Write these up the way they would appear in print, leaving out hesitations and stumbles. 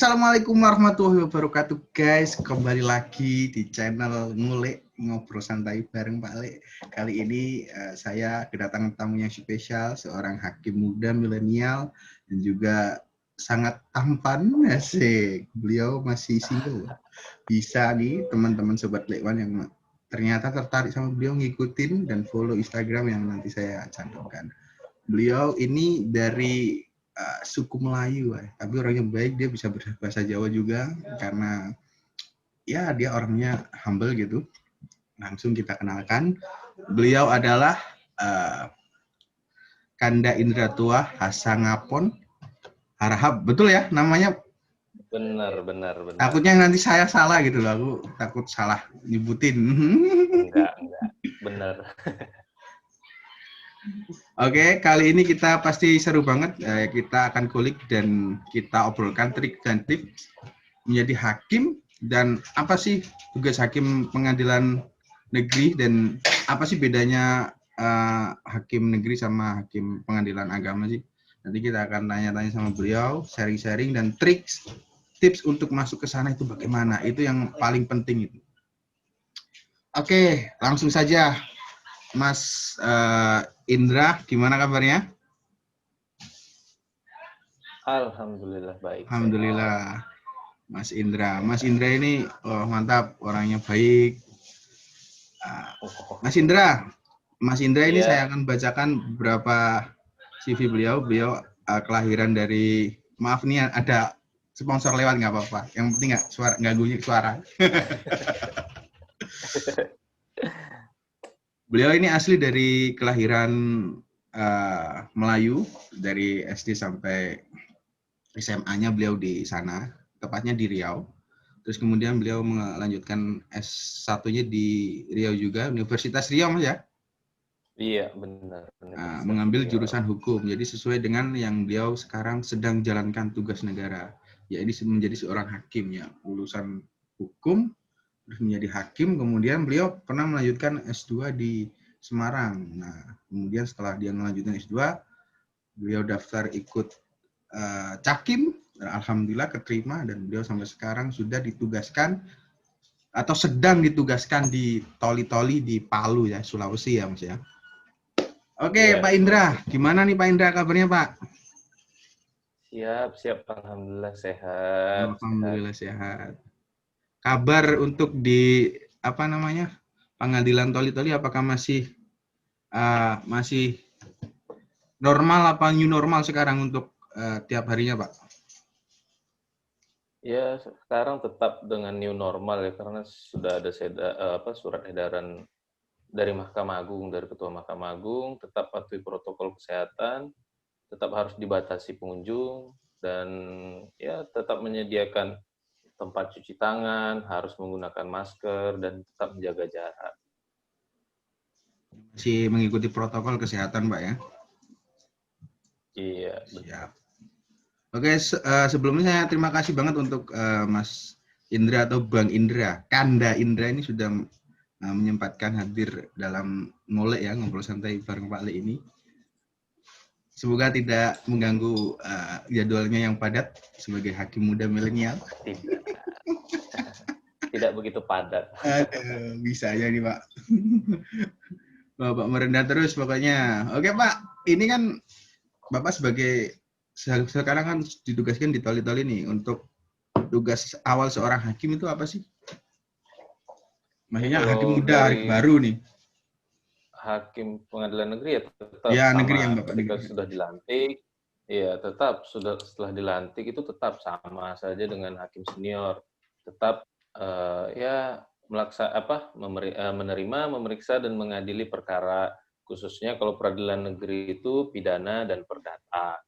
Assalamualaikum warahmatullahi wabarakatuh guys. Kembali lagi di channel Ngulik Ngobrol Santai bareng Pak Le. Kali ini saya kedatangan tamu yang spesial, seorang hakim muda milenial dan juga sangat tampan. Asik. Beliau masih single. Bisa nih teman-teman sobat Lekwan yang ternyata tertarik sama beliau ngikutin dan follow Instagram yang nanti saya cantumkan. Beliau ini dari suku Melayu, tapi orangnya baik, dia bisa berbahasa Jawa juga karena ya dia orangnya humble gitu. Langsung kita kenalkan, beliau adalah Kanda Indratua Hasangapon Harahap, betul ya namanya? Benar. Takutnya nanti saya salah gitu loh, aku takut salah nyebutin. Enggak, benar. Oke, kali ini kita pasti seru banget. Kita akan kulik dan kita obrolkan trik dan tips menjadi hakim dan apa sih tugas hakim pengadilan negeri dan apa sih bedanya hakim negeri sama hakim pengadilan agama sih. Nanti kita akan tanya-tanya sama beliau, sharing-sharing dan tips untuk masuk ke sana itu bagaimana. Itu yang paling penting itu. Oke, langsung saja. Mas Indra, gimana kabarnya? Alhamdulillah baik. Alhamdulillah, Mas Indra. Mas Indra ini mantap, orangnya baik. Mas Indra ini saya akan bacakan beberapa CV beliau. Beliau kelahiran dari, maaf nih ada sponsor lewat nggak apa-apa. Yang penting nggak bunyi suara. Beliau ini asli dari kelahiran Melayu, dari SD sampai SMA-nya beliau di sana, tepatnya di Riau. Terus kemudian beliau melanjutkan S1-nya di Riau juga, Universitas Riau, Mas ya? Iya, benar. Mengambil jurusan hukum. Jadi sesuai dengan yang beliau sekarang sedang jalankan tugas negara, yaitu menjadi seorang hakim ya, lulusan hukum terus menjadi hakim, kemudian beliau pernah melanjutkan S2 di Semarang. Nah, kemudian setelah dia melanjutkan S2, beliau daftar ikut Cakim, dan alhamdulillah keterima dan beliau sampai sekarang sudah ditugaskan atau sedang ditugaskan di Toli-Toli di Palu ya, Sulawesi ya Mas ya. Oke, Pak Indra, gimana nih Pak Indra kabarnya Pak? Siap, alhamdulillah sehat. Alhamdulillah sehat. Kabar untuk di pengadilan Toli-Toli apakah masih normal apa new normal sekarang untuk tiap harinya Pak? Ya, sekarang tetap dengan new normal ya, karena sudah ada surat edaran dari Mahkamah Agung, dari Ketua Mahkamah Agung, tetap patuhi protokol kesehatan, tetap harus dibatasi pengunjung, dan ya tetap menyediakan tempat cuci tangan, harus menggunakan masker, dan tetap menjaga jarak. Masih mengikuti protokol kesehatan Pak ya? Iya, Siap. Oke, sebelumnya saya terima kasih banget untuk Mas Indra atau Bang Indra, Kanda Indra ini sudah menyempatkan hadir dalam ngolek ya, ngobrol santai bareng Pak Le ini. Semoga tidak mengganggu jadwalnya yang padat sebagai hakim muda milenial. Tidak begitu padat. Bisa aja nih Pak. Bapak merendah terus pokoknya. Oke Pak, ini kan Bapak sebagai sekarang kan ditugaskan di Toli-Toli nih, untuk tugas awal seorang hakim itu apa sih? Maksudnya hakim muda baru nih. Hakim pengadilan negeri ya tetap ya, sama negeri yang Bapak ketika negeri. Sudah dilantik. Ya tetap setelah dilantik itu tetap sama saja dengan hakim senior. Tetap menerima, memeriksa dan mengadili perkara, khususnya kalau peradilan negeri itu pidana dan perdata.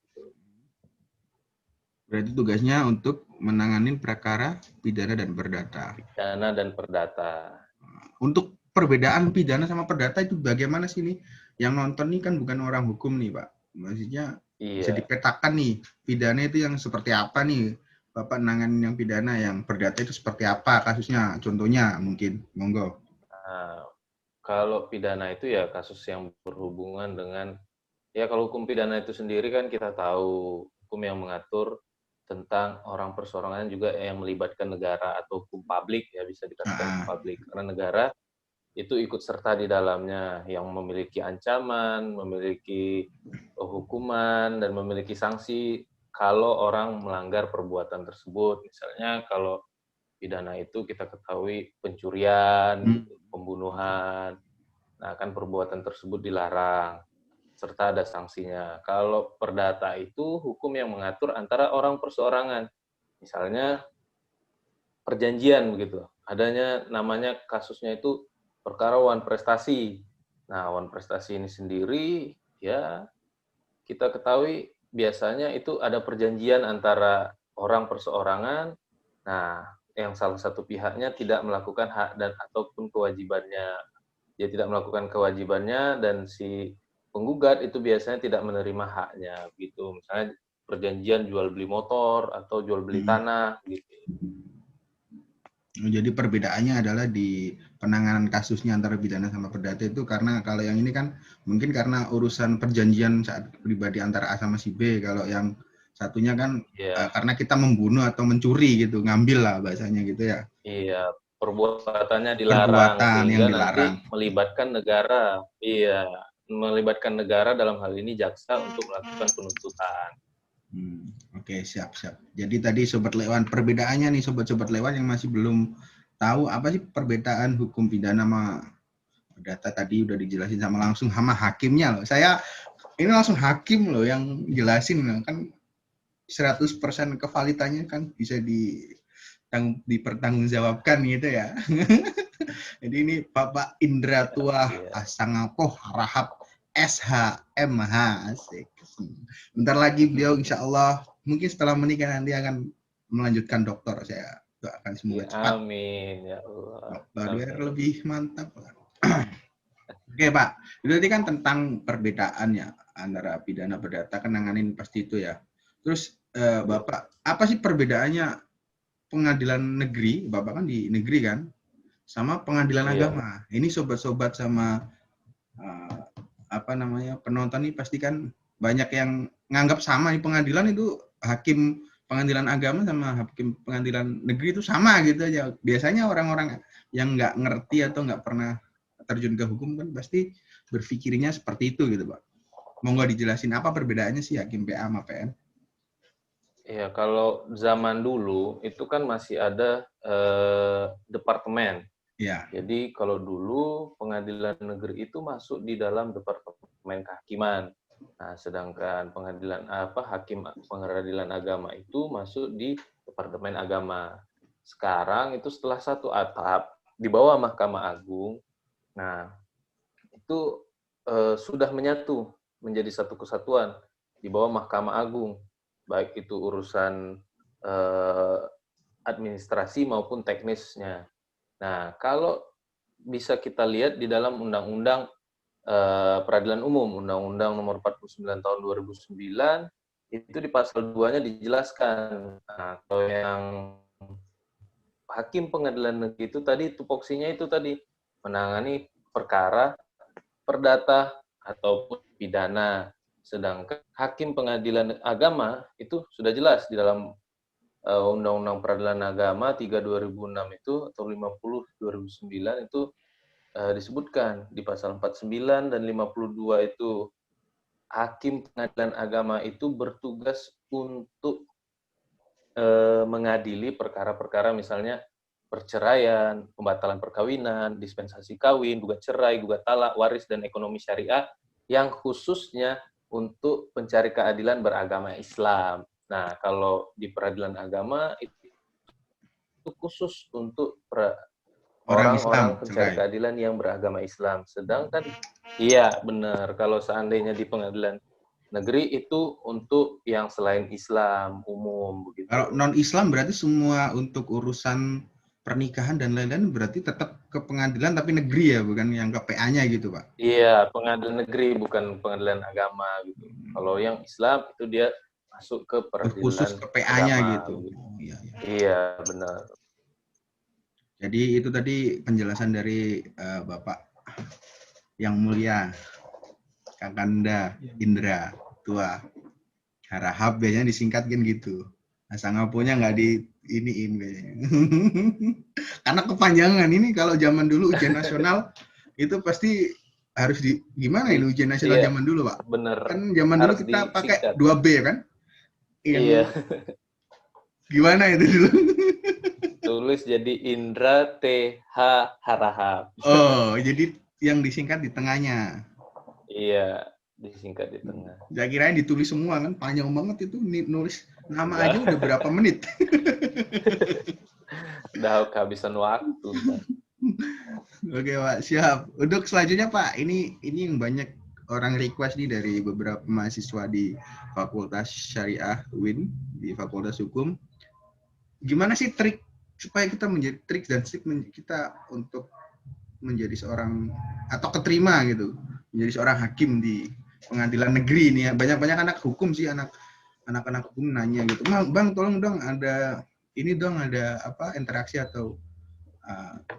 Berarti tugasnya untuk menangani perkara pidana dan perdata. Untuk perbedaan pidana sama perdata itu bagaimana sih nih? Yang nonton nih kan bukan orang hukum nih Pak. Maksudnya bisa dipetakan nih, pidana itu yang seperti apa nih? Bapak nanganin yang pidana, yang perdata itu seperti apa kasusnya? Contohnya mungkin, monggo. Nah, kalau pidana itu ya kasus yang berhubungan dengan, ya kalau hukum pidana itu sendiri kan kita tahu hukum yang mengatur tentang orang perseorangan juga yang melibatkan negara atau hukum publik, ya bisa dikatakan hukum Ah, publik. Karena negara itu ikut serta di dalamnya, yang memiliki ancaman, memiliki hukuman, dan memiliki sanksi kalau orang melanggar perbuatan tersebut. Misalnya kalau pidana itu kita ketahui pencurian, hmm. gitu, pembunuhan. Nah, kan perbuatan tersebut dilarang, serta ada sanksinya. Kalau perdata itu hukum yang mengatur antara orang perseorangan. Misalnya perjanjian begitu. Adanya namanya kasusnya itu perkara wan prestasi. Nah, wan prestasi ini sendiri ya kita ketahui biasanya itu ada perjanjian antara orang perseorangan. Nah, yang salah satu pihaknya tidak melakukan hak dan ataupun kewajibannya. Dia tidak melakukan kewajibannya dan si penggugat itu biasanya tidak menerima haknya gitu. Misalnya perjanjian jual beli motor atau jual beli Hmm. tanah gitu. Jadi perbedaannya adalah di penanganan kasusnya antara pidana sama perdata itu, karena kalau yang ini kan mungkin karena urusan perjanjian saat pribadi antara A sama si B. Kalau yang satunya kan Iya, karena kita membunuh atau mencuri gitu, ngambil lah bahasanya gitu ya. iya, perbuatannya dilarang Perbuatan yang sehingga nanti dilarang. melibatkan negara. Iya, melibatkan negara dalam hal ini jaksa untuk melakukan penuntutan. Oke, siap, siap. Jadi tadi Sobat Lewan, perbedaannya nih Sobat-Sobat Lewan yang masih belum tahu apa sih perbedaan hukum pidana sama perdata, tadi udah dijelasin sama langsung sama hakimnya loh. Saya ini langsung hakim loh yang jelasin loh. Kan 100% kevalitannya kan bisa dipertanggungjawabkan gitu ya. Jadi ini Bapak Indra Iya, Tuah iya. Asangapoh Rahab SHMH, asik. Bentar lagi beliau insya Allah mungkin setelah menikah nanti akan melanjutkan doktor. Saya doakan semoga Iya, cepat amin ya Allah. dokter biar Amin. lebih mantap. Oke Pak, itu tadi kan tentang perbedaannya antara pidana perdata, kan nanganin pasti itu ya. Terus Iya, Bapak, apa sih perbedaannya pengadilan negeri, Bapak kan di negeri kan, sama pengadilan iya, agama? Ini sobat-sobat sama eh, apa namanya penonton ini pasti kan banyak yang nganggap sama nih, pengadilan itu hakim pengadilan agama sama hakim pengadilan negeri itu sama gitu aja. Biasanya orang-orang yang nggak ngerti atau nggak pernah terjun ke hukum kan pasti berpikirnya seperti itu gitu Pak. Mau nggak dijelasin apa perbedaannya sih hakim PA sama PN? iya. Kalau zaman dulu itu kan masih ada departemen. Ya, Jadi kalau dulu pengadilan negeri itu masuk di dalam departemen kehakiman. Nah, sedangkan hakim pengadilan agama itu masuk di departemen agama. Sekarang itu setelah satu atap di bawah Mahkamah Agung. Nah, itu sudah menyatu menjadi satu kesatuan di bawah Mahkamah Agung, baik itu urusan eh, administrasi maupun teknisnya. Nah, kalau bisa kita lihat di dalam Undang-Undang Peradilan Umum, Undang-Undang Nomor 49 Tahun 2009, itu di pasal 2-nya dijelaskan. Nah, kalau yang hakim pengadilan negeri itu tadi tupoksinya itu tadi menangani perkara perdata ataupun pidana. Sedangkan hakim pengadilan agama itu sudah jelas di dalam Undang-Undang Peradilan Agama 3 2006 itu atau 50 2009 itu disebutkan di pasal 49 dan 52 itu hakim pengadilan agama itu bertugas untuk mengadili perkara-perkara misalnya perceraian, pembatalan perkawinan, dispensasi kawin, gugat cerai, gugat talak, waris dan ekonomi syariah yang khususnya untuk pencari keadilan beragama Islam. Nah, kalau di peradilan agama itu khusus untuk orang orang-orang Islam pencari cerai. keadilan yang beragama Islam. Sedangkan, iya benar, kalau seandainya di pengadilan negeri itu untuk yang selain Islam umum Kalau begitu. non Islam berarti semua untuk urusan pernikahan dan lain-lain berarti tetap ke pengadilan tapi negeri ya, bukan yang ke PA-nya gitu Pak. Iya, pengadilan negeri bukan pengadilan agama gitu. Kalau yang Islam itu dia masuk ke Khusus peradilan ke PA-nya agama gitu. begitu. Oh, iya, iya. Iya, benar. Jadi itu tadi penjelasan dari Bapak yang mulia Kakanda Indra Tua Harahap, biasanya disingkatkan gitu. Asal ngapunya nggak di iniin kayaknya. Karena kepanjangan ini kalau zaman dulu ujian nasional itu pasti harus gimana ini ujian nasional Iya, zaman dulu, Pak? bener. Kan zaman dulu Harus kita pakai disingkat. 2B kan? Iya, Yang gimana itu dulu? tulis jadi Indra TH Harahap. Oh, jadi yang disingkat di tengahnya. Iya, disingkat di tengah. Saya kirain ditulis semua kan, panjang banget itu nulis nama Enggak, aja udah berapa menit. udah kehabisan waktu. Oke Pak, siap. Untuk selanjutnya Pak, ini yang banyak orang request nih dari beberapa mahasiswa di Fakultas Syariah UIN, di Fakultas Hukum. Gimana sih trik supaya kita menjadi trik dan trik kita untuk menjadi seorang atau keterima gitu, menjadi seorang hakim di pengadilan negeri ini ya. Banyak-banyak anak hukum sih, anak-anak hukum nanya gitu, Bang tolong dong ada ini dong ada apa interaksi atau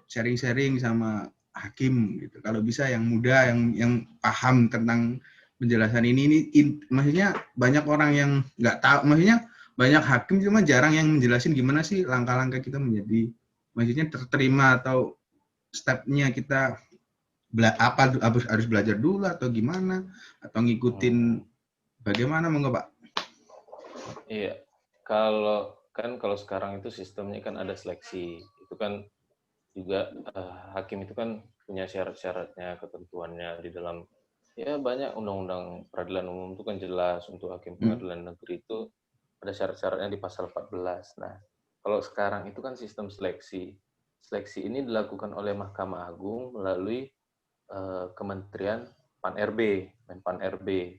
sharing-sharing sama hakim gitu. Kalau bisa yang muda yang paham tentang penjelasan ini maksudnya banyak orang yang nggak tahu, maksudnya banyak hakim cuma jarang yang menjelasin gimana sih langkah-langkah kita menjadi maksudnya terterima atau stepnya kita apa harus belajar dulu atau gimana atau ngikutin bagaimana monggo Pak? Iya, kalau sekarang itu sistemnya kan ada seleksi, itu kan juga hakim itu kan punya syarat-syaratnya, ketentuannya di dalam ya banyak undang-undang peradilan umum itu kan jelas untuk hakim pengadilan negeri itu ada syarat-syaratnya di pasal 14. Nah, kalau sekarang itu kan sistem seleksi. Seleksi ini dilakukan oleh Mahkamah Agung melalui Kementerian Pan-RB, Menpan-RB.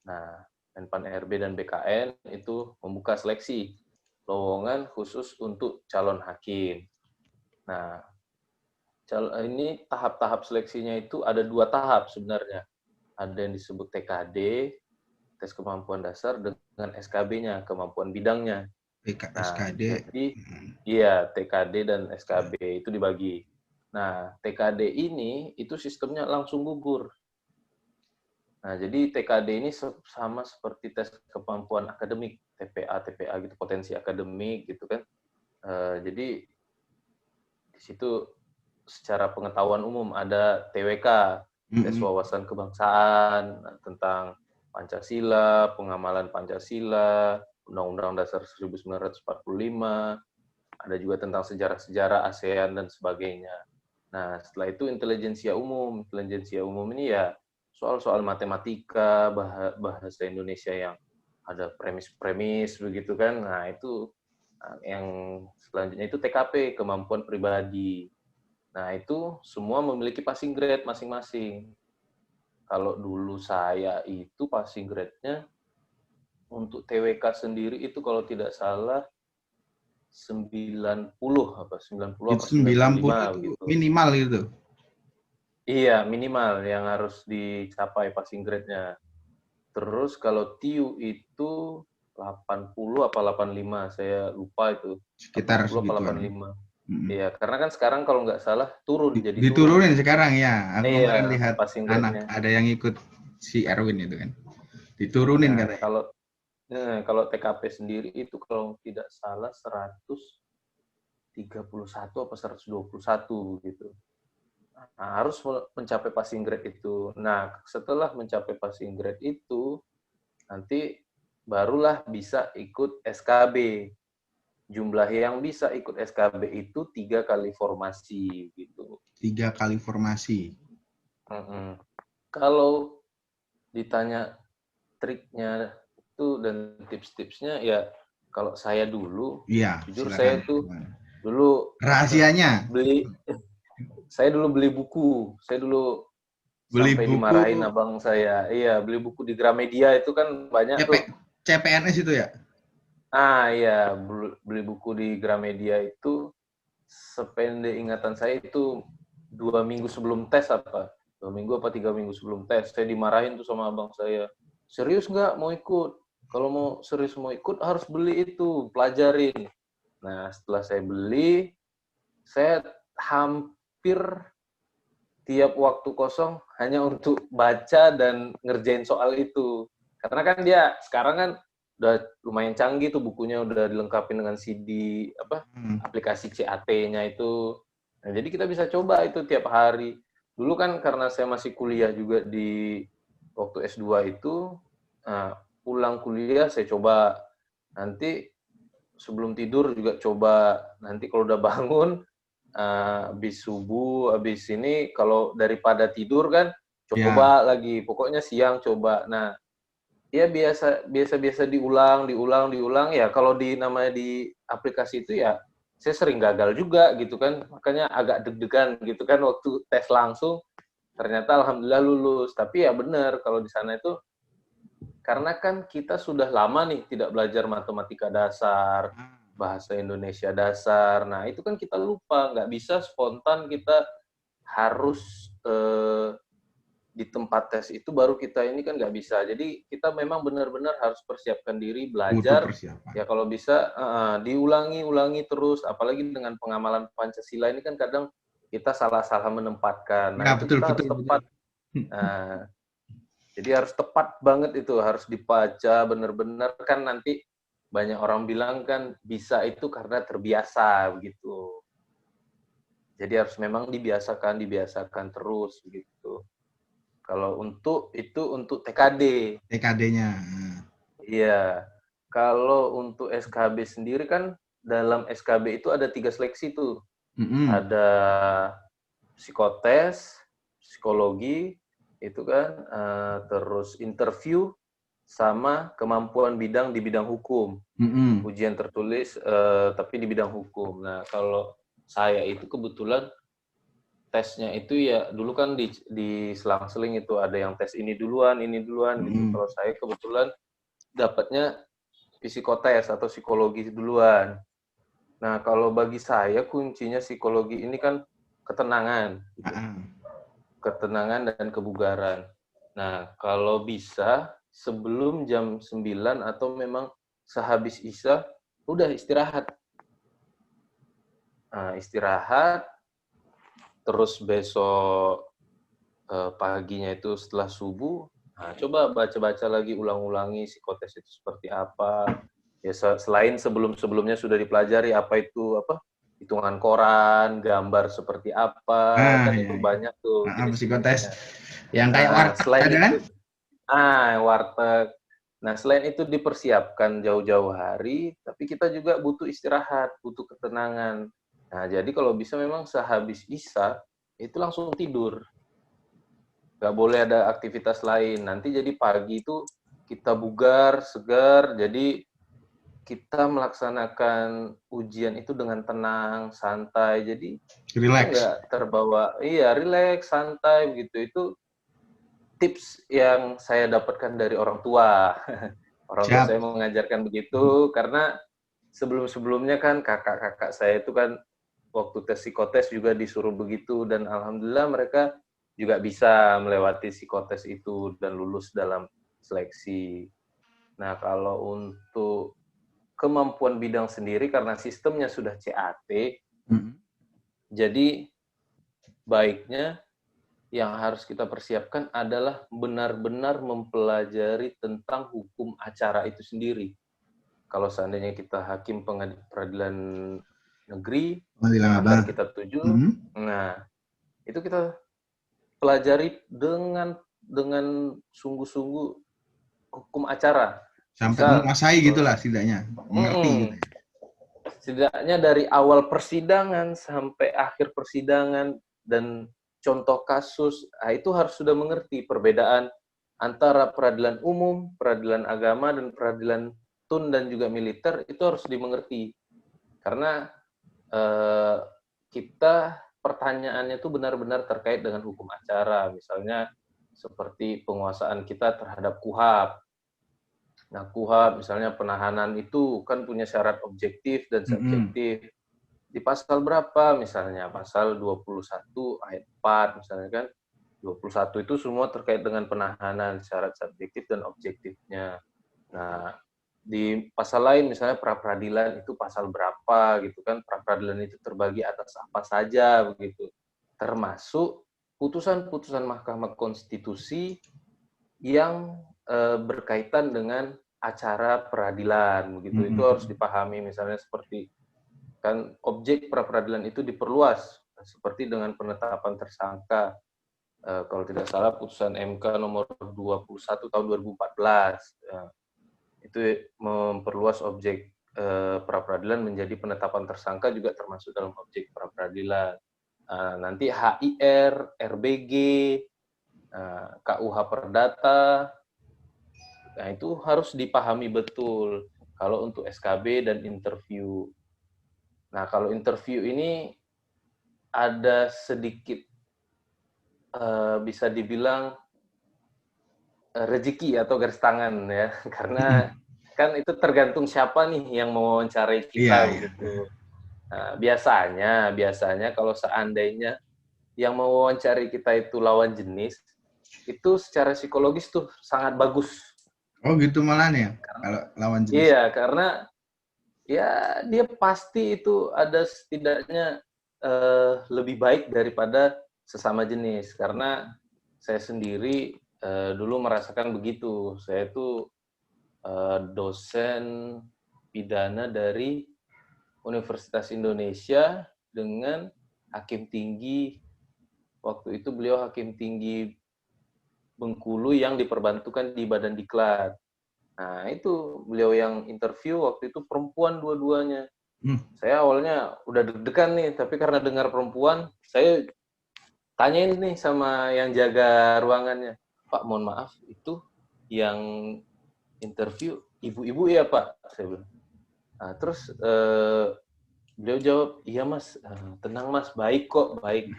Nah, Menpan-RB dan BKN itu membuka seleksi lowongan khusus untuk calon hakim. Nah, ini tahap-tahap seleksinya itu ada 2 tahap sebenarnya. Ada yang disebut TKD, tes kemampuan dasar, dengan SKB-nya, kemampuan bidangnya. Nah, SKD. jadi iya TKD dan SKB itu dibagi. Nah, TKD ini itu sistemnya langsung gugur. Nah, jadi TKD ini sama seperti tes kemampuan akademik, TPA gitu, potensi akademik gitu kan. Jadi di situ secara pengetahuan umum ada TWK, tes wawasan kebangsaan tentang Pancasila, pengamalan Pancasila, Undang-Undang Dasar 1945, ada juga tentang sejarah-sejarah ASEAN dan sebagainya. Nah, setelah itu intelijensia umum. Intelijensia umum ini ya soal-soal matematika, bahasa Indonesia yang ada premis-premis begitu kan. Nah, itu yang selanjutnya itu TKP, kemampuan pribadi. Nah, itu semua memiliki passing grade masing-masing. Kalau dulu saya itu passing grade-nya untuk TWK sendiri itu kalau tidak salah 90 apa 90 apa 90 95 itu gitu. minimal gitu. Iya, minimal yang harus dicapai passing grade-nya. Terus kalau TIU itu 80 apa 85, saya lupa itu. Sekitar 80 apa segituan. 85. Iya, karena kan sekarang kalau nggak salah turun, jadi turun. Diturunin sekarang ya. Aku kemarin Iya, lihat passing anak grade-nya. ada yang ikut si Erwin itu kan. Diturunin Nah, katanya. kalau TKP sendiri itu kalau tidak salah 131 apa 121 gitu. Nah, harus mencapai passing grade itu. Nah, setelah mencapai passing grade itu, nanti barulah bisa ikut SKB. Jumlah yang bisa ikut SKB itu 3 kali formasi gitu. 3 kali formasi. Kalau ditanya triknya itu dan tips-tipsnya ya kalau saya dulu, Iya, jujur saya silakan. tuh dulu Rahasianya saya dulu beli buku. Saya dulu beli sampai buku dimarahin abang saya. Iya, beli buku di Gramedia itu kan banyak tuh. CPNS itu ya? Iya, beli buku di Gramedia itu sependek ingatan saya itu 2 minggu sebelum tes apa? 2 minggu apa 3 minggu sebelum tes. Saya dimarahin tuh sama abang saya. Serius nggak mau ikut? Kalau mau serius mau ikut harus beli itu, pelajarin. Nah, setelah saya beli, saya hampir tiap waktu kosong hanya untuk baca dan ngerjain soal itu. Karena kan dia sekarang kan udah lumayan canggih tuh bukunya, udah dilengkapi dengan CD apa aplikasi CAT-nya itu. Nah, jadi kita bisa coba itu tiap hari. Dulu kan karena saya masih kuliah juga di waktu S2 itu, pulang kuliah saya coba. Nanti sebelum tidur juga coba. Nanti kalau udah bangun, habis subuh, habis ini kalau daripada tidur kan, Ya, coba lagi. Pokoknya siang coba. Nah, ya biasa diulang, ya kalau namanya di aplikasi itu ya, saya sering gagal juga gitu kan, makanya agak deg-degan gitu kan waktu tes langsung, ternyata alhamdulillah lulus. Tapi ya benar kalau di sana itu, karena kan kita sudah lama nih tidak belajar matematika dasar, bahasa Indonesia dasar, nah itu kan kita lupa, nggak bisa spontan kita harus di tempat tes itu baru kita ini kan nggak bisa. Jadi kita memang benar-benar harus persiapkan diri, butuh belajar, persiapan. ya kalau bisa diulangi terus, apalagi dengan pengamalan Pancasila ini kan kadang kita salah-salah menempatkan. Nah Ya, itu betul, kita harus betul, betul. tepat. Nah, jadi harus tepat banget itu, harus dibaca benar-benar kan nanti banyak orang bilang kan bisa itu karena terbiasa begitu. Jadi harus memang dibiasakan terus begitu. Kalau untuk TKD. TKD-nya. Iya. Kalau untuk SKB sendiri kan, dalam SKB itu ada 3 seleksi tuh. Ada psikotes, psikologi, itu kan, terus interview, sama kemampuan bidang di bidang hukum. Ujian tertulis, tapi di bidang hukum. Nah, kalau saya itu kebetulan tesnya itu ya dulu kan di selang-seling itu ada yang tes ini duluan gitu. Kalau saya kebetulan dapatnya psikotes atau psikologi duluan. Nah, kalau bagi saya kuncinya psikologi ini kan ketenangan, gitu. Ketenangan dan kebugaran. Nah, kalau bisa sebelum jam 9 atau memang sehabis Isya udah istirahat. Nah, istirahat, terus besok paginya itu setelah subuh, nah coba baca-baca lagi, ulang-ulangi psikotes itu seperti apa. Ya selain sebelum-sebelumnya sudah dipelajari apa itu hitungan koran, gambar seperti apa, kan Ya, itu ya. banyak tuh Psikotes jenis-jenisnya. yang kayak Nah, warteg selain ada kan? itu, warteg. Nah, selain itu dipersiapkan jauh-jauh hari, tapi kita juga butuh istirahat, butuh ketenangan. Nah, jadi kalau bisa memang sehabis Isya, itu langsung tidur. Nggak boleh ada aktivitas lain. Nanti jadi pagi itu kita bugar, segar, jadi kita melaksanakan ujian itu dengan tenang, santai. Jadi kita Relax. nggak terbawa, iya, rileks, santai begitu. Itu tips yang saya dapatkan dari orang tua. Orang tua Siap. saya mengajarkan begitu, karena sebelum-sebelumnya kan kakak-kakak saya itu kan waktu tes psikotes juga disuruh begitu, dan alhamdulillah mereka juga bisa melewati psikotes itu dan lulus dalam seleksi. Nah, kalau untuk kemampuan bidang sendiri karena sistemnya sudah CAT, jadi baiknya yang harus kita persiapkan adalah benar-benar mempelajari tentang hukum acara itu sendiri. Kalau seandainya kita hakim peradilan negeri yang Bilang akan apa? kita tuju, nah itu kita pelajari dengan sungguh-sungguh hukum acara. Sampai Misal, menguasai gitulah setidaknya. Mengerti gitu. setidaknya dari awal persidangan sampai akhir persidangan dan contoh kasus, itu harus sudah mengerti perbedaan antara peradilan umum, peradilan agama, dan peradilan tun dan juga militer, itu harus dimengerti. Karena kita pertanyaannya itu benar-benar terkait dengan hukum acara, misalnya seperti penguasaan kita terhadap KUHAP. Nah, KUHAP misalnya penahanan itu kan punya syarat objektif dan subjektif. Di pasal berapa misalnya? Pasal 21 ayat 4 misalnya kan. 21 itu semua terkait dengan penahanan, syarat subjektif dan objektifnya. Nah, di pasal lain misalnya pra-peradilan itu pasal berapa gitu kan, pra-peradilan itu terbagi atas apa saja begitu. Termasuk putusan-putusan Mahkamah Konstitusi yang berkaitan dengan acara peradilan begitu. Itu harus dipahami, misalnya seperti kan objek pra peradilan itu diperluas seperti dengan penetapan tersangka. Kalau tidak salah putusan MK nomor 21 tahun 2014 itu memperluas objek pra peradilan menjadi penetapan tersangka juga termasuk dalam objek pra peradilan. Nanti HIR, RBG, KUH Perdata, nah itu harus dipahami betul kalau untuk SKB dan interview. Nah, kalau interview ini ada sedikit bisa dibilang rezeki atau garis tangan ya, karena kan itu tergantung siapa nih yang mau wawancarai kita begitu. Nah, biasanya kalau seandainya yang mau wawancari kita itu lawan jenis, itu secara psikologis tuh sangat bagus. Oh gitu malah ya, kalau lawan jenis. Iya, karena ya dia pasti itu ada setidaknya lebih baik daripada sesama jenis. Karena saya sendiri dulu merasakan begitu. Saya itu dosen pidana dari Universitas Indonesia dengan hakim tinggi, waktu itu beliau hakim tinggi Bengkulu yang diperbantukan di Badan Diklat. Nah, itu beliau yang interview waktu itu perempuan dua-duanya. Saya awalnya udah deg-degan nih, tapi karena dengar perempuan, saya tanyain nih sama yang jaga ruangannya, Pak, mohon maaf, itu yang interview ibu-ibu ya, Pak? Saya bilang. Nah, terus beliau jawab, iya Mas, tenang Mas, baik kok, baik.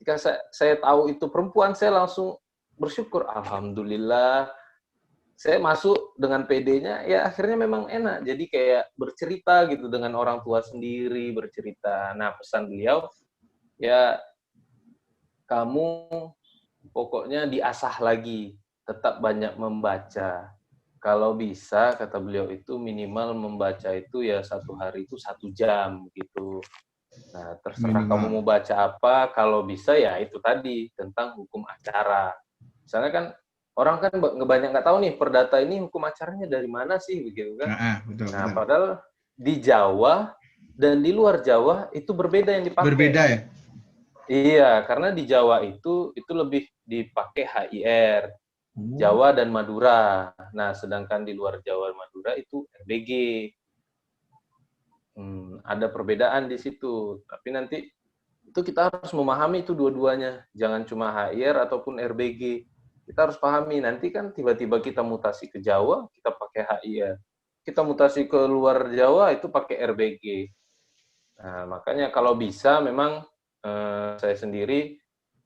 Ketika saya tahu itu perempuan, saya langsung bersyukur, alhamdulillah. Saya masuk dengan PD-nya, ya akhirnya memang enak. Jadi kayak bercerita gitu dengan orang tua sendiri, bercerita. Nah, pesan beliau, ya kamu pokoknya diasah lagi, tetap banyak membaca. Kalau bisa, kata beliau itu minimal membaca itu ya 1 hari itu 1 jam gitu. Nah, terserah kamu mau baca apa, kalau bisa ya itu tadi, tentang hukum acara. Misalnya kan, orang kan banyak nggak tahu nih, perdata ini hukum acaranya dari mana sih, begitu kan. Betul. Padahal di Jawa dan di luar Jawa itu berbeda yang dipakai. Berbeda ya? Iya, karena di Jawa itu lebih dipakai HIR, Jawa dan Madura. Nah, sedangkan di luar Jawa dan Madura itu RBG. Ada perbedaan di situ. Tapi nanti itu kita harus memahami itu dua-duanya. Jangan cuma HIR ataupun RBG. Kita harus pahami. Nanti kan tiba-tiba kita mutasi ke Jawa, kita pakai HIR. Kita mutasi ke luar Jawa, itu pakai RBG. Nah, makanya kalau bisa memang saya sendiri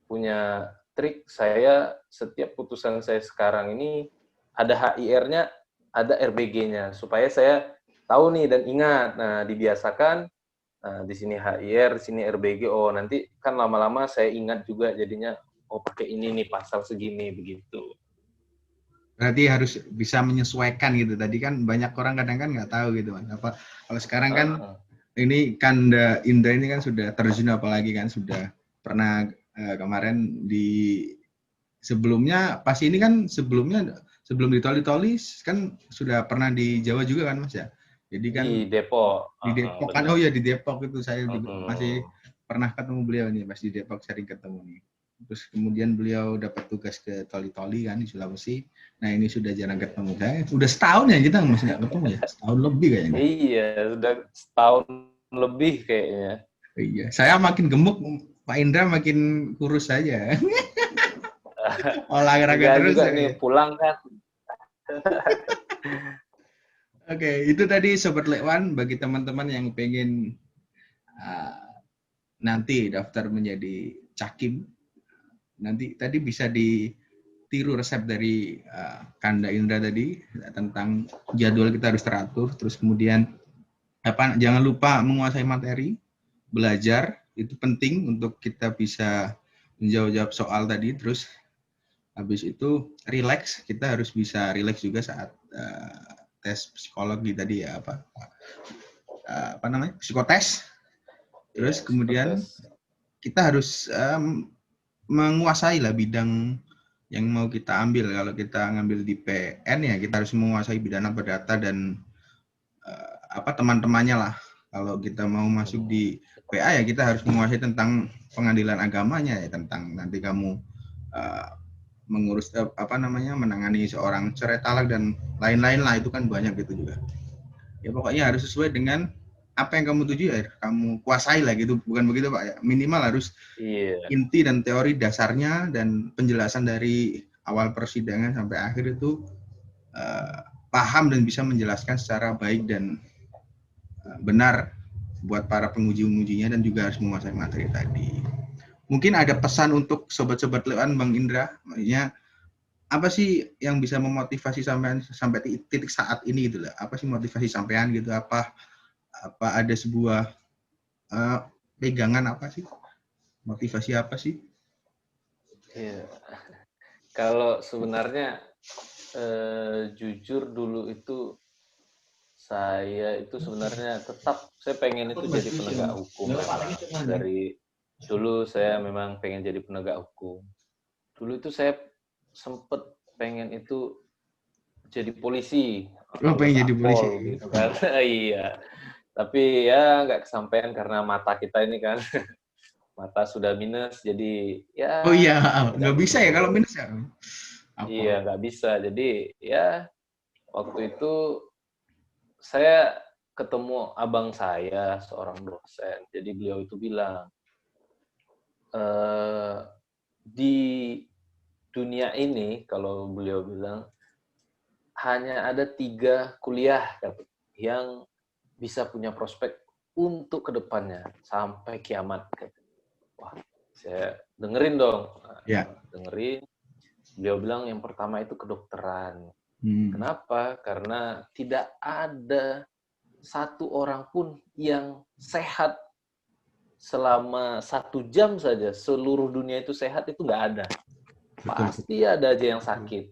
punya trik. Saya setiap putusan saya sekarang ini ada HIR-nya, ada RBG-nya. Supaya saya tahu nih dan ingat. Nah, dibiasakan. Nah, di sini HIR, di sini RBG. Oh, nanti kan lama-lama saya ingat juga jadinya, oh pakai ini nih pasal segini begitu. Berarti harus bisa menyesuaikan gitu. Tadi kan banyak orang kadang kan nggak tahu gitu kan. Apa kalau sekarang kan ini Kanda Indra ini kan sudah terjun, apalagi kan sudah pernah kemarin di sebelumnya pas ini kan sebelum di Toli kan sudah pernah di Jawa juga kan Mas ya. Jadi kan di Depok. Di Depok kan, oh ya di Depok itu saya masih pernah ketemu beliau nih, pas di Depok sering ketemu nih. Terus kemudian beliau dapat tugas ke Toli di Sulawesi. Nah ini sudah jarang ketemu. Saya udah setahun ya kita masih nggak ketemu ya, setahun lebih kayaknya. Iya, sudah setahun lebih kayaknya. Iya, saya makin gemuk, Pak Indra makin kurus saja. Olahraga terus. Juga nih pulang kan. Oke, itu tadi Sobat Lekwan, bagi teman-teman yang pengen nanti daftar menjadi cakim, nanti tadi bisa ditiru resep dari Kanda Indra tadi tentang jadwal kita harus teratur, terus kemudian jangan lupa menguasai materi, belajar itu penting untuk kita bisa menjawab soal tadi. Terus habis itu relax, kita harus bisa relax juga saat tes psikologi tadi ya, apa namanya, psikotes. Terus kemudian kita harus menguasai lah bidang yang mau kita ambil. Kalau kita ngambil di PN ya kita harus menguasai bidana perdata dan teman-temannya lah. Kalau kita mau masuk di PA ya kita harus menguasai tentang pengadilan agamanya ya, tentang nanti kamu mengurus menangani seorang cerai talak dan lain-lain lah, itu kan banyak gitu juga. Ya pokoknya harus sesuai dengan apa yang kamu tuju ya kamu kuasai lah gitu, bukan begitu Pak ya, minimal harus inti dan teori dasarnya dan penjelasan dari awal persidangan sampai akhir itu paham dan bisa menjelaskan secara baik dan benar buat para penguji-pengujinya, dan juga harus menguasai materi tadi. Mungkin ada pesan untuk sobat-sobat Lewan, Bang Indra, maksudnya apa sih yang bisa memotivasi sampai titik saat ini gitu lah? Apa sih motivasi sampean gitu? Apa ada sebuah pegangan apa sih? Motivasi apa sih? Iya. Kalau sebenarnya jujur dulu itu saya itu sebenarnya tetap saya pengen itu jadi penegak hukum memang. Dari dulu saya memang pengen jadi penegak hukum. Dulu itu saya sempet pengen itu jadi polisi, Lo lulus pengen jadi polisi? Akpol gitu kan. Iya. Tapi ya nggak kesampaian karena mata kita ini kan. Mata sudah minus, jadi ya Oh iya, nggak nggak bisa ya kalau gitu. minus ya? Iya, Apa? nggak bisa. Jadi ya waktu itu saya ketemu abang saya, seorang dosen. Jadi beliau itu bilang, di dunia ini, kalau beliau bilang, hanya ada 3 kuliah yang bisa punya prospek untuk kedepannya sampai kiamat. Wah, saya dengerin dong. Ya. Dengerin. Beliau bilang yang pertama itu kedokteran. Kenapa? Karena tidak ada satu orang pun yang sehat selama 1 jam saja. Seluruh dunia itu sehat, itu nggak ada. Pasti ada aja yang sakit.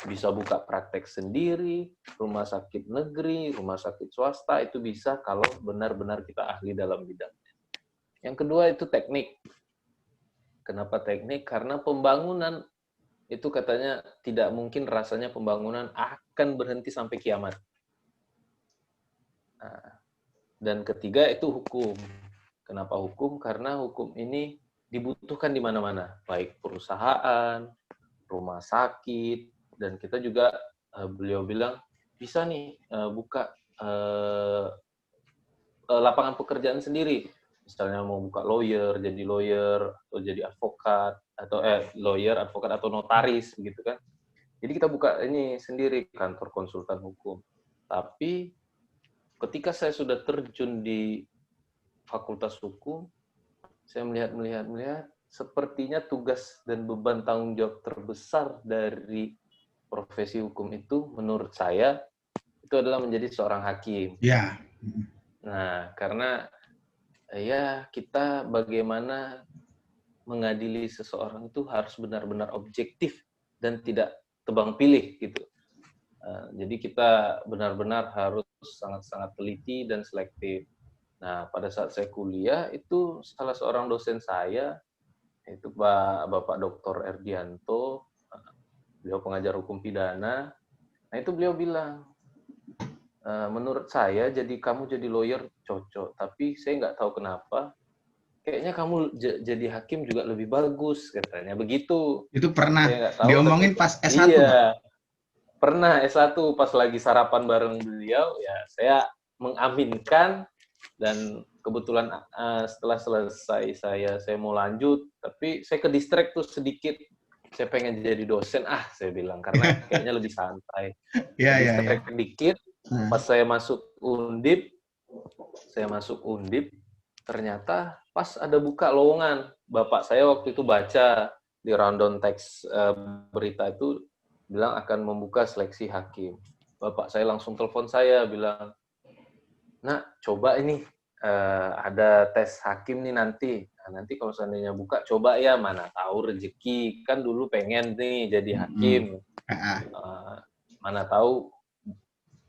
Bisa buka praktek sendiri, rumah sakit negeri, rumah sakit swasta, itu bisa kalau benar-benar kita ahli dalam bidangnya. Yang kedua itu teknik. Kenapa teknik? Karena pembangunan itu katanya tidak mungkin rasanya pembangunan akan berhenti sampai kiamat. Nah, dan ketiga itu hukum. Kenapa hukum? Karena hukum ini dibutuhkan di mana-mana, baik perusahaan, rumah sakit, dan kita juga beliau bilang bisa nih buka lapangan pekerjaan sendiri. Misalnya mau buka lawyer, jadi lawyer atau jadi advokat atau lawyer, advokat atau notaris gitu kan. Jadi kita buka ini sendiri kantor konsultan hukum. Tapi ketika saya sudah terjun di Fakultas Hukum, saya melihat sepertinya tugas dan beban tanggung jawab terbesar dari profesi hukum itu menurut saya itu adalah menjadi seorang hakim. Ya. Nah, karena ya kita bagaimana mengadili seseorang itu harus benar-benar objektif dan tidak tebang pilih gitu. Jadi kita benar-benar harus sangat-sangat teliti dan selektif. Nah, pada saat saya kuliah itu salah seorang dosen saya, yaitu Bapak Dr. Erdianto, beliau pengajar hukum pidana. Nah, itu beliau bilang, menurut saya kamu jadi lawyer cocok, tapi saya nggak tahu kenapa, kayaknya kamu jadi hakim juga lebih bagus, katanya begitu. Itu pernah Saya nggak tahu, tapi diomongin pas S1, Pak? iya, pernah S1 pas lagi sarapan bareng beliau, ya saya mengaminkan. Dan kebetulan setelah selesai saya mau lanjut, tapi saya ke distract tuh sedikit. Saya pengen jadi dosen, saya bilang, karena kayaknya lebih santai. Ke Ya. distract dikit, pas saya masuk Undip, ternyata pas ada buka lowongan. Bapak saya waktu itu baca di rundown teks berita itu, bilang akan membuka seleksi hakim. Bapak saya langsung telepon saya, bilang, "Nak, coba ini ada tes hakim nih nanti. Nah, nanti kalau seandainya buka, coba ya, mana tahu rezeki. Kan dulu pengen nih jadi hakim. Mana tahu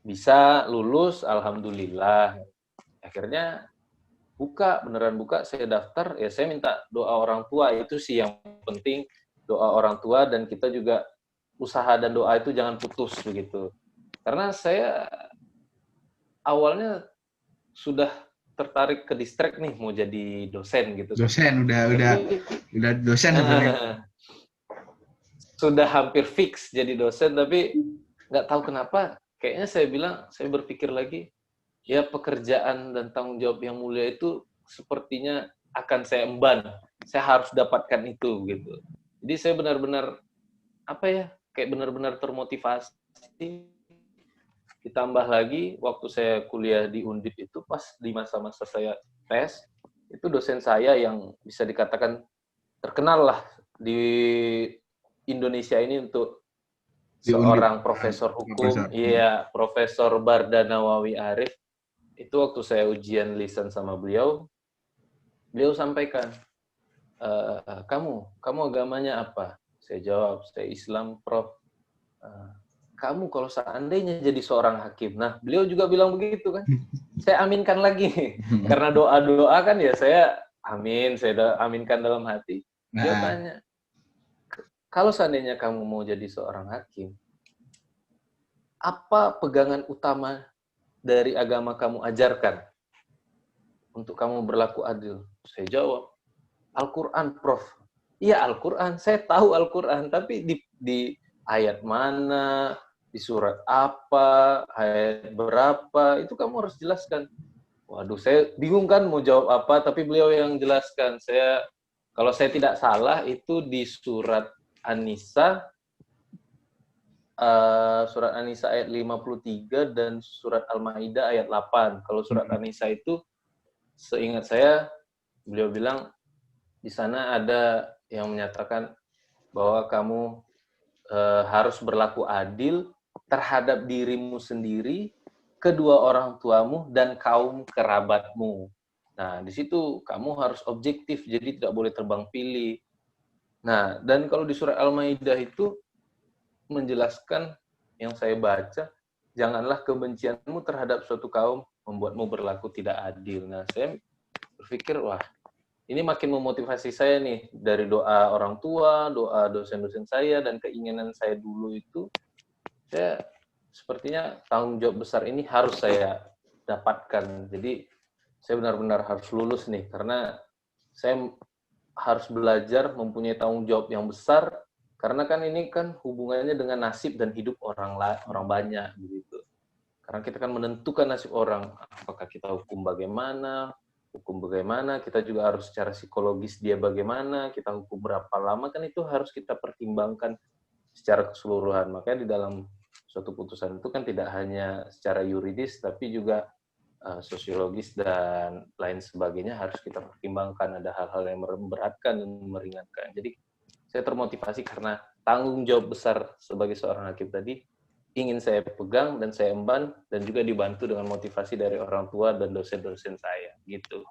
bisa lulus, alhamdulillah." Akhirnya beneran buka, saya daftar, ya saya minta doa orang tua, itu sih yang penting. doa orang tua, dan kita juga usaha dan doa itu jangan putus begitu. Karena saya awalnya sudah tertarik ke distrik nih mau jadi dosen gitu kan. Dosen udah dosen sebenarnya. Sudah hampir fix jadi dosen, tapi nggak tahu kenapa kayaknya saya berpikir lagi, ya pekerjaan dan tanggung jawab yang mulia itu sepertinya akan saya emban. Saya harus dapatkan itu gitu. Jadi saya benar-benar kayak benar-benar termotivasi. Ditambah lagi waktu saya kuliah di Undip itu pas di masa-masa saya tes, itu dosen saya yang bisa dikatakan terkenal lah di Indonesia ini untuk Di Undip. seorang profesor hukum, iya, Profesor Barda Nawawi Arif. Itu waktu saya ujian lisan sama beliau sampaikan, kamu agamanya apa? Saya jawab, saya Islam, Prof. Kamu kalau seandainya jadi seorang hakim, nah beliau juga bilang begitu kan, saya aminkan lagi, karena doa-doa kan ya saya aminkan dalam hati. Dia tanya, kalau seandainya kamu mau jadi seorang hakim, apa pegangan utama dari agama kamu ajarkan untuk kamu berlaku adil? Saya jawab, Al-Quran, Prof. Iya, Al-Quran. Saya tahu Al-Quran, tapi di ayat mana, di surat apa, ayat berapa, itu kamu harus jelaskan. Waduh, saya bingung kan mau jawab apa, tapi beliau yang jelaskan. Kalau saya tidak salah, itu di surat An-Nisa, ayat 53 dan surat Al-Maidah ayat 8. Kalau surat An-Nisa itu, seingat saya, beliau bilang, di sana ada yang menyatakan bahwa kamu harus berlaku adil terhadap dirimu sendiri, kedua orang tuamu, dan kaum kerabatmu. Nah, di situ kamu harus objektif, jadi tidak boleh terbang pilih. Nah, dan kalau di surah Al-Maidah itu menjelaskan yang saya baca, janganlah kebencianmu terhadap suatu kaum membuatmu berlaku tidak adil. Nah, saya berpikir, wah, ini makin memotivasi saya nih, dari doa orang tua, doa dosen-dosen saya, dan keinginan saya dulu itu, saya sepertinya tanggung jawab besar ini harus saya dapatkan. Jadi saya benar-benar harus lulus nih, karena saya harus belajar mempunyai tanggung jawab yang besar, karena kan ini kan hubungannya dengan nasib dan hidup orang banyak begitu. Karena kita kan menentukan nasib orang, apakah kita hukum bagaimana, kita juga harus secara psikologis dia bagaimana, kita hukum berapa lama, kan itu harus kita pertimbangkan secara keseluruhan. Makanya di dalam suatu putusan itu kan tidak hanya secara yuridis, tapi juga sosiologis dan lain sebagainya harus kita pertimbangkan. Ada hal-hal yang memberatkan dan meringankan. Jadi saya termotivasi karena tanggung jawab besar sebagai seorang hakim tadi ingin saya pegang dan saya emban, dan juga dibantu dengan motivasi dari orang tua dan dosen-dosen saya gitu.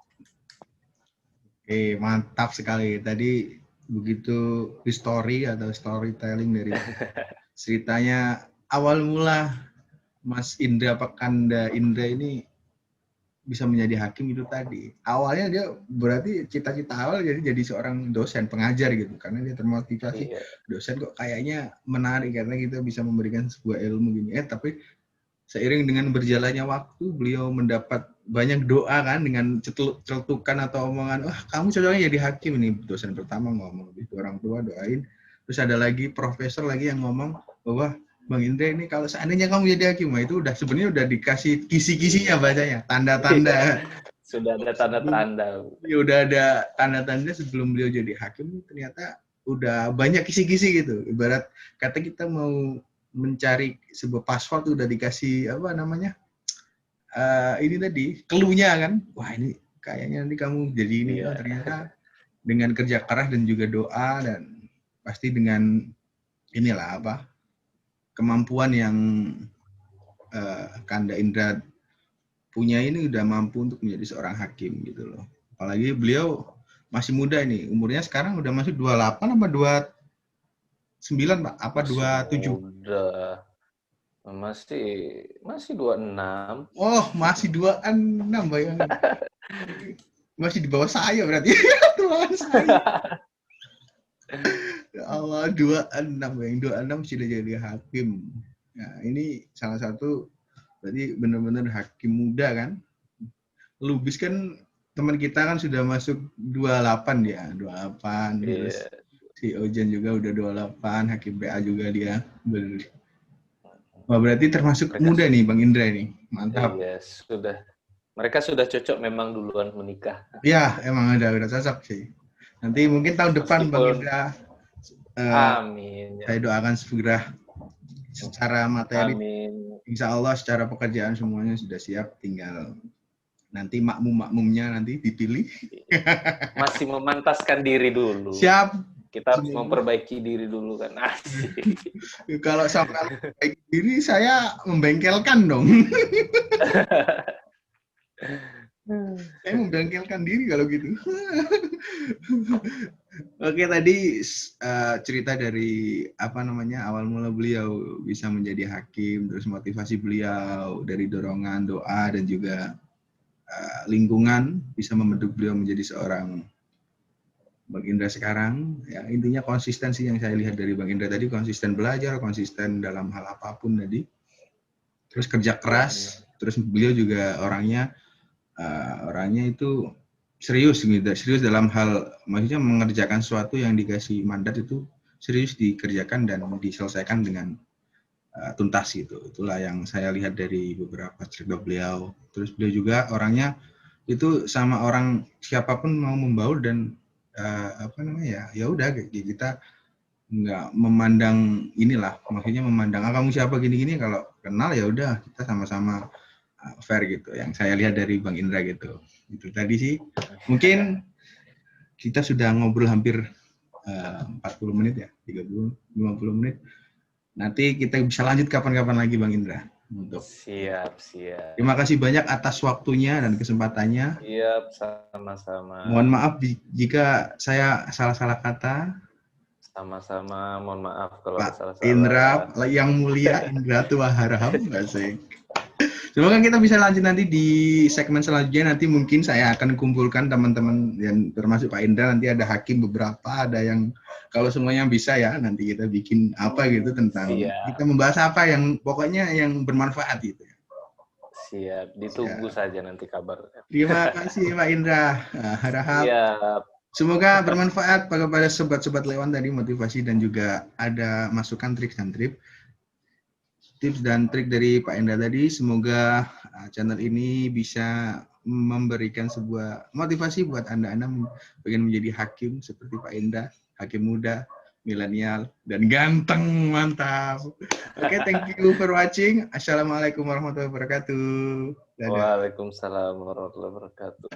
Oke, mantap sekali. Tadi begitu history atau storytelling dari ceritanya awal mula Mas Indra Pekanda Indra ini bisa menjadi hakim itu tadi. Awalnya dia berarti cita-cita awal jadi seorang dosen pengajar gitu, karena dia termotivasi, dosen kok kayaknya menarik karena kita bisa memberikan sebuah ilmu gini. Tapi seiring dengan berjalannya waktu, beliau mendapat banyak doa kan, dengan celutukan atau omongan, wah kamu cocoknya jadi hakim nih. Dosen pertama ngomong gitu, orang tua doain. Terus ada lagi profesor lagi yang ngomong bahwa Bang Indra ini kalau seandainya kamu jadi hakim, itu sebenarnya udah dikasih kisi-kisinya bacanya, tanda-tanda. Sudah ada tanda-tanda. Ya, udah ada tanda-tanda sebelum beliau jadi hakim, ternyata udah banyak kisi-kisi gitu. Ibarat kata kita mau mencari sebuah password udah dikasih apa namanya, ini tadi clue-nya kan, wah ini kayaknya nanti kamu jadi ini. Ternyata dengan kerja keras dan juga doa, dan pasti dengan inilah apa kemampuan yang Kanda Indra punya ini udah mampu untuk menjadi seorang hakim gitu loh. Apalagi beliau masih muda ini, umurnya sekarang udah masih 28 apa 29 Pak? Apa 27? Udah. Masih 26. Oh, masih 26 bayangin. Masih di bawah saya berarti. Tuhan saya. Ya Allah, 26 yang 26 sudah jadi hakim. Nah, ini salah satu berarti benar-benar hakim muda kan. Lubis kan teman kita kan sudah masuk 28 ya, 28. Terus Iya. si Ojan juga udah 28, hakim PA juga dia. Wah, berarti termasuk Mereka muda nih Bang Indra ini. Mantap. iya sudah. Mereka sudah cocok memang duluan menikah. Ya, emang udah cocok sih. Nanti mungkin tahun depan Bang Meskipun Indra amin ya. saya doakan segera secara materi. Amin. Insya Allah secara pekerjaan semuanya sudah siap, tinggal nanti makmum-makmumnya nanti dipilih. Masih memantaskan diri dulu. Siap. Kita harus memperbaiki diri dulu kan. Asik. Kalau sampai memperbaiki diri, saya membengkelkan dong. Saya membengkelkan diri kalau gitu. Oke, tadi cerita dari apa namanya awal mula beliau bisa menjadi hakim, terus motivasi beliau dari dorongan doa dan juga lingkungan bisa membentuk beliau menjadi seorang Bang Indra sekarang. Ya, intinya konsistensi yang saya lihat dari Bang Indra tadi, konsisten belajar, konsisten dalam hal apapun tadi. Terus kerja keras, terus beliau juga orangnya itu serius gitu, serius dalam hal maksudnya mengerjakan sesuatu yang dikasih mandat itu serius dikerjakan dan diselesaikan dengan tuntas gitu. Itulah yang saya lihat dari beberapa cerita beliau. Terus beliau juga orangnya itu sama orang siapapun mau membaur dan apa namanya ya udah kita nggak memandang inilah, maksudnya memandang kamu siapa gini-gini, kalau kenal ya udah kita sama-sama fair gitu. Yang saya lihat dari Bang Indra gitu. Itu tadi sih. Mungkin kita sudah ngobrol hampir 40 menit ya, 30, 50 menit. Nanti kita bisa lanjut kapan-kapan lagi Bang Indra. Untuk Siap. Terima kasih banyak atas waktunya dan kesempatannya. Siap, sama-sama. Mohon maaf jika saya salah-salah kata. Sama-sama, mohon maaf kalau ada Pak salah-salah. Indra yang mulia, Indra Tua Harham, asik. Semoga kita bisa lanjut nanti di segmen selanjutnya. Nanti mungkin saya akan kumpulkan teman-teman yang termasuk Pak Indra, nanti ada hakim beberapa, ada yang kalau semuanya bisa ya, nanti kita bikin apa gitu tentang kita membahas apa yang pokoknya yang bermanfaat gitu. Siap, ditunggu saja nanti kabar. Terima kasih Pak Indra. Harap Siap. semoga bermanfaat kepada sobat-sobat Lewan tadi, motivasi dan juga ada masukan tips dan trik dari Pak Indra tadi. Semoga channel ini bisa memberikan sebuah motivasi buat Anda pengen menjadi hakim seperti Pak Indra, hakim muda, milenial, dan ganteng, mantap. Oke, thank you for watching. Assalamualaikum warahmatullahi wabarakatuh. Dadah. Waalaikumsalam warahmatullahi wabarakatuh.